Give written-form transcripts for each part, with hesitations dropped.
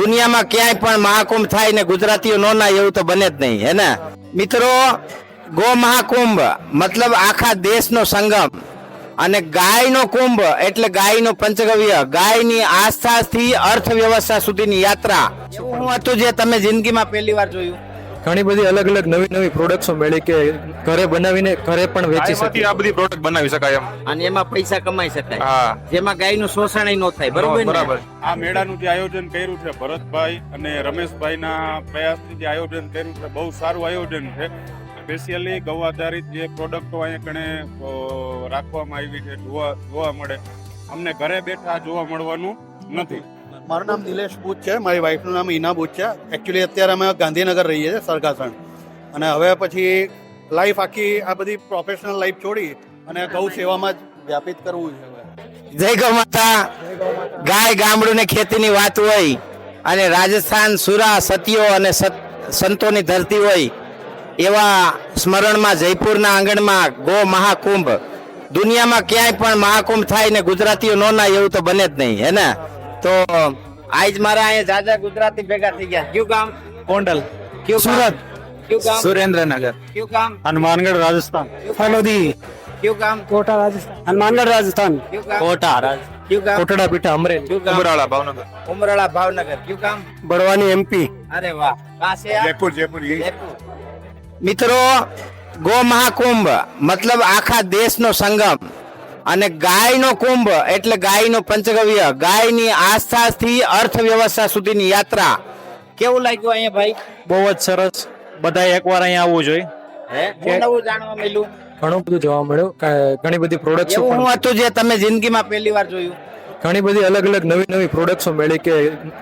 દુનિયામાં ક્યાંય પણ મહાકુંભ થાય ને ગુજરાતીઓ ન ના એવું તો બને જ નહીં હે ને મિત્રો। ગો મહાકુંભ મતલબ આખા દેશનો સંગમ અને ગાયનો કુંભ એટલે ગાયનો પંચગવ્ય, ગાયની આસ્થાથી અર્થવ્યવસ્થા સુધીની યાત્રા। શું હતું જે તમે જિંદગીમાં પહેલી વાર જોયું? ઘણી બધી અલગ અલગ નવી નવી પ્રોડક્ટ્સો મળી કે ઘરે બનાવીને ઘરે પણ વેચી ગાયમાંથી શકીએ। આ બધી પ્રોડક્ટ બનાવી શકાય એમ। અને એમાં પૈસા કમાઈ શકાય, હા જેમાં ગાયનું શોષણ ન થાય, બરોબર ને? બરાબર। આ મેળાનું જે આયોજન કર્યું છે ભરતભાઈ અને રમેશભાઈના પ્રયાસથી જે આયોજન કર્યું છે બહુ સારું આયોજન છે। સ્પેશિયલી ગૌ આધારિત જે પ્રોડક્ટો અહીંયા કણે રાખવામાં આવી છે જોવા મળે, અમને ઘરે બેઠા જોવા મળવાનું નથી। મારું નામ નિલેશ બુચ છે, મારી વાઈફનું નામ ઈના બુચ છે। એકચ્યુઅલી અત્યારે અમે ગાંધીનગર રહીએ છીએ સરગાસણ, અને હવે પછી લાઈફ આખી આ બધી પ્રોફેશનલ લાઈફ છોડી અને ગૌ સેવામાં જ વ્યાપિત કરવું છે। જય ગૌ માતા। ગાય ગામડું ને ખેતીની વાત હોય અને રાજસ્થાન સુરા સતીઓ અને સંતોની ધરતી હોય એવા સ્મરણમાં જયપુરના આંગણમાં ગો મહાકુંભ, દુનિયામાં ક્યાંય પણ મહાકુંભ થાય ને ગુજરાતીઓ ન ના એવું તો બને જ નહીં હે ને। તો આજ મારા અહીંયા જાજા ગુજરાતી ભેગા થઈ ગયા। કયું ગામ? ગોંડલ, કયું સુરત, કયું ગામ? સુરેન્દ્રનગર, કયું ગામ? હનુમાનગઢ રાજસ્થાન, ફલોદી, કયું ગામ? કોટા રાજસ્થાન, હનુમાનગઢ રાજસ્થાન, કયું ગામ? કોટા, કયું ગામ? કોટડા પીઠા અમરેલી, કયું ગામ? ઉમરાળા ભાવનગર। ઉમરાળા ભાવનગર। કયું ગામ? બળવાની એમપી। અરે વાહ, કहाँ से आप? જયપુર જયપુર જયપુર। મિત્રો ગો મહાકુંભ મતલબ આખા દેશનો સંગમ અને ગાયનો કુંભ એટલે ગાયનો પંચગવ્ય, ગાયની આસ્થાથી અર્થવ્યવસ્થા સુધીની યાત્રા। કેવું લાગ્યું અહીંયા ભાઈ? બહુ જ સરસ, બધા એકવાર અહીંયા આવવું જોઈએ। હે, હું નવું જાણવા મળ્યું। ઘણું બધું જોવા મળ્યું, ઘણી બધી પ્રોડક્ટ્સો એવું પણ હું હતું જે તમે જિંદગીમાં પહેલી વાર જોયું? ઘણી બધી અલગ અલગ નવી નવી પ્રોડક્ટ્સો મળી કે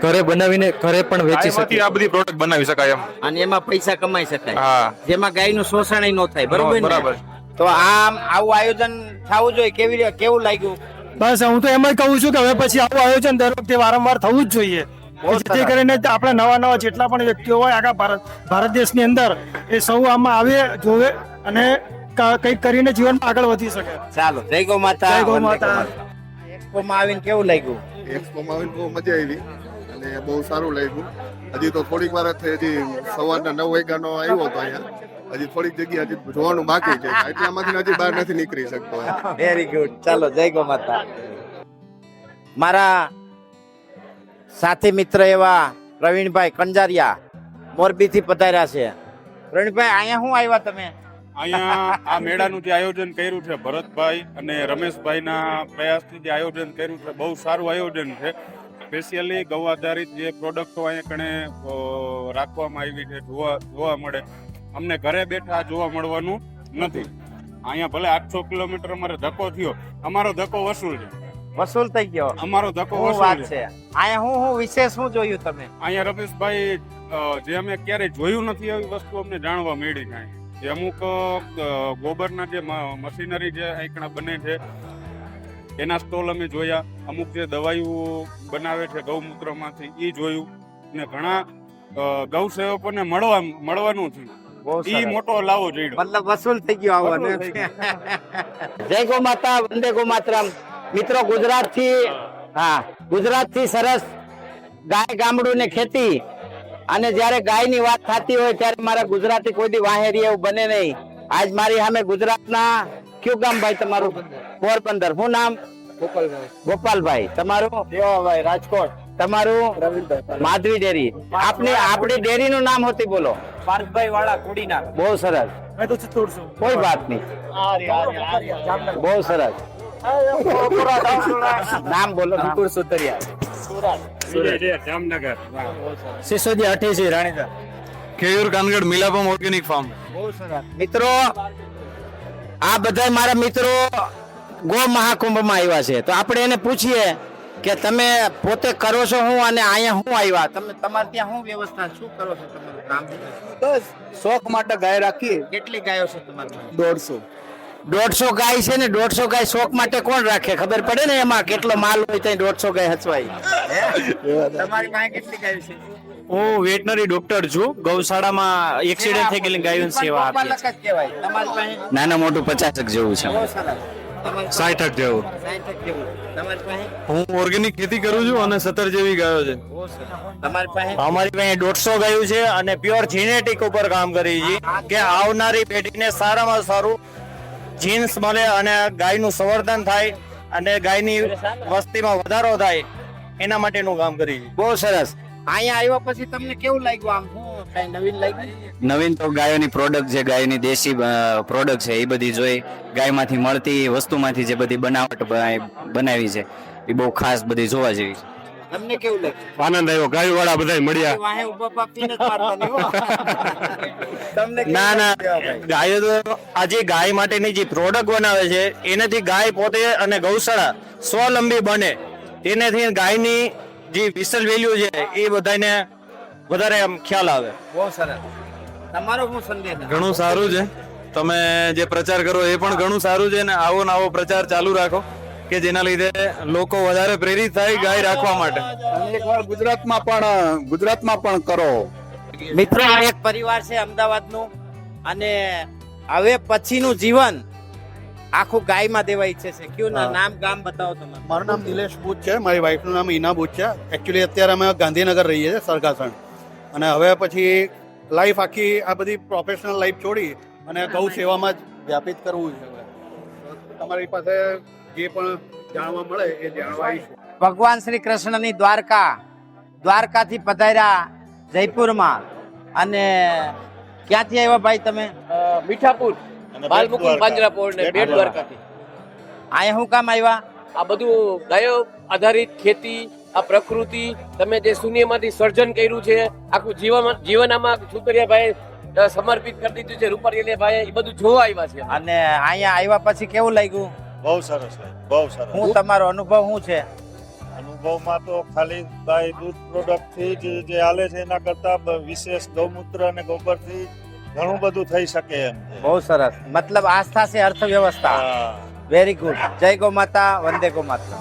ઘરે બનાવીને ઘરે પણ વેચી ગાયમાંથી શકીએ। આ બધી પ્રોડક્ટ બનાવી શકાય એમ। અને એમાં પૈસા કમાઈ શકાય, હા જેમાં ગાયનું શોષણ ન થાય, બરોબર ને? બરાબર। તો આમ આવું આયોજન થવું જોઈએ। કેવું લાગ્યું? બસ હું તો એમ જ કહું છું કે હવે પછી આવું આયોજન દર વખતે વારંવાર થવું જ જોઈએ, જેથી કરીને આપણે નવા જેટલા પણ વ્યક્તિઓ હોય આખા ભારત દેશની અંદર એ સૌ આમાં આવે, જોવે અને કંઈક કરીને જીવનમાં આગળ વધી શકે। ચાલો, જય ગૌ માતા। જય ગૌ માતા। એક્સપોમાં આવીને કેવું લાગ્યું? એક્સપોમાં આવીને બહુ મજા આવી અને બહુ સારું લાગ્યું। હજી તો થોડીક વાર જ થઈ, હજી સવારના 9 વાગ્યાનો આવ્યો હતો અહીંયા, હજી થોડીક જગ્યા હજી જોવાનું બાકી છે, એટલામાંથી હજી બહાર નથી નીકળી શકતો। વેરી ગુડ, ચાલો, જય ગૌ માતા। મારા સાથી મિત્ર એવા પ્રવીણભાઈ કંજારિયા મોરબીથી પધાર્યા છે। પ્રવીણભાઈ, અહીંયા શું આવ્યા તમે? અહીંયા આ મેળાનું જે આયોજન કર્યું છે ભરતભાઈ અને રમેશભાઈના પ્રયાસથી જે આયોજન કર્યું છે બહુ સારું આયોજન છે। સ્પેશિયલી ગૌ આધારિત જે પ્રોડક્ટો અહીંયા કણે રાખવામાં આવી છે જોવા મળે, અમને ઘરે બેઠા જોવા મળવાનું નથી। અહીંયા ભલે 800 કિલોમીટર અમારે ધક્કો થયો, અમારો ધક્કો વસૂલ છે, વસૂલ થઈ ગયો, અમારો ધક્કો શું વસૂલ વાત છે। છે? અહીંયા હું વિશેષ શું જોયું તમે? અહીંયા રમેશભાઈ જે અમે ક્યારેય જોયું નથી એવી વસ્તુ અમને જાણવા મળી છે। જે અમુક ગોબરના જે મશીનરી જે અહીંયા બને છે એના સ્ટોલ અમે જોયા, અમુક જે દવાઈઓ બનાવે છે ગૌમૂત્રમાંથી એ જોયું, ને ઘણા ગૌ સેવકોને મળવાનું થયું, એ મોટો લાવો જોઈડો। મતલબ વસૂલ થઈ ગયો આવવાનું। જય ગૌ માતા, વંદે ગૌ માતરમ। મિત્રો ગુજરાતથી સરસ ગાય ગામડું ને ખેતી, અને જ્યારે ગાયની વાત થતી હોય ત્યારે મારા ગુજરાતી કોઈ દી વાહેરી એવું બને નહીં। આજ મારી સામે ગુજરાતના કયું ગામ ભાઈ તમારું? પોરબંદર। શું નામ? ગોપાલભાઈ। તમારું? દેવાભાઈ, રાજકોટ। તમારું? માધવી ડેરી। આપણી ડેરી નું નામ હોતી બોલો? પાર્થભાઈ વાળા કુડીના। બહુ સરસ, કોઈ બાત નહીં, બહુ સરસ। નામ બોલો? અંકુર સુતરિયા, જામનગર। સિસોદિયા 88 રાણીતા, ખેયુર કાનગઢ મિલાપમ ઓર્ગેનિક ફાર્મ। બહુ સરસ। મિત્રો આ બધા મારા મિત્રો ગો મહાકુંભમાં આવ્યા છે, તો આપણે એને પૂછીએ કે તમે પોતે કરો છો શું અને અહીંયા શું આવ્યા તમે? તમારે ત્યાં શું વ્યવસ્થા, શું કરો છો? તમારું કામ? બસ શોખ માટે ગાય રાખીએ। કેટલી ગાયો છે તમારી? 150। 150 ગાય છે ને? 150 ગાય શોખ માટે કોણ રાખે? ખબર પડે ને એમાં કેટલો માલ હોય ત્યાં 150 ગાય હચવાય। તમારી પાસે કેટલી ગાય છે? હું વેટનરી ડોક્ટર છું, ગૌશાળામાં એક્સિડન્ટ થઈ ગયેલી ગાયોની સેવા આપીએ ગોપાલક જ કહેવાય। તમારી પાસે? નાના મોટું 50 જેવું છે। બહુ સરસ। 60 જેવું. 60 જેવું. તમારી પાસે? હું ઓર્ગેનિક ખેતી કરું છું અને 17 જેવી ગાયો છે. તમારી પાસે? અમારી પાસે 150 ગાયું છે અને પ્યોર જીનેટિક ઉપર કામ કરી છે કે આવનારી પેઢીને સારામાં સારું જીન્સ મળે અને ગાયનું સંવર્ધન થાય અને ગાયની વસ્તીમાં વધારો થાય એના માટેનું કામ કરી છે. બહુ સરસ. અહીંયા આવ્યા પછી તમને કેવું લાગ્યું? આમ શું કઈ નવીન લાગ્યું? નવીન તો ગાયોની પ્રોડક્ટ જે ગાયની દેશી પ્રોડક્ટ છે એ બધી જોઈ, ગાયમાંથી મળતી વસ્તુમાંથી જે બધી બનાવટ બનાવી છે એ બહુ ખાસ બધી જોવા જેવી છે. તમને કેવું લાગ્યું? આનંદ આવ્યો, ગાયો વાળા બધા મળ્યા. વાહે ઊભા પાપીને જ મારવાની હો. તમને કેવું ના ના લાગ્યું? ગાયો તો આજે ગાય માટેની જે પ્રોડક્ટ બનાવે છે એનાથી ગાય પોતે અને ગૌશાળા સ્વલંબી બને તેનાથી ગાયની જે વિશેષ વેલ્યુ છે એ બધાને વધારે આમ ખ્યાલ આવે. બહુ સરસ. તમારો શું સંદેશ? ઘણું સારું છે. તમે જે પ્રચાર કરો એ પણ ઘણું સારું છે, અને આવો ને આવો પ્રચાર ચાલુ રાખો કે જેના લીધે લોકો વધારે પ્રેરિત થાય ગાય રાખવા માટે. એકવાર ગુજરાતમાં પણ કરો. મિત્રો, આ એક પરિવાર છે અમદાવાદનું, અને હવે પછીનું જીવન આખું ગાયમાં દેવા ઈચ્છે છે. કયું નામ, ગામ બતાવો તમારું. મારું નામ નિલેશ બુચ છે, મારી વાઈફનું નામ ઈના બુચ છે. એકચ્યુઅલી અત્યારે અમે ગાંધીનગર રહીએ છીએ, સરગાસણ. અને હવે પછી લાઈફ આખી આ બધી પ્રોફેશનલ લાઈફ છોડી અને ગૌ સેવામાં જ વ્યાપિત કરવું છે. તમારી પાસે જે પણ જાણવા મળે એ જાણવા આવીશું. ભગવાન શ્રી કૃષ્ણની દ્વારકાથી પધાર્યા જયપુરમાં. અને ક્યાંથી આવ્યા ભાઈ તમે? મીઠાપુર, બાલમુકુંદ પાંજરાપોળ ને બેટ દ્વારકાથી. અહીંયા શું કામ આવ્યા? આ બધું ગાયો આધારિત ખેતી, આ પ્રકૃતિ, તમે જે શૂન્યમાંથી સર્જન કર્યું છે, આખું જીવન આમાં સુતરિયાભાઈ સમર્પિત કરી દીધું છે, રૂપારીયાભાઈ, એ બધું જોવા આવ્યા છે. અને અહીંયા આવ્યા પછી કેવું લાગ્યું? બહુ સરસ, બહુ સરસ. શું તમારો અનુભવ શું છે? અનુભવમાં તો ખાલી ગાય દૂધ પ્રોડક્ટ થી જે હાલે છે એના કરતા વિશેષ ગૌમૂત્ર અને ગોબર થી ઘણું બધું થઈ શકે એમ છે. બહુ સરસ. મતલબ આસ્થા છે અર્થવ્યવસ્થા. હા. Very good. જય ગો માતા, વંદે ગો માતા.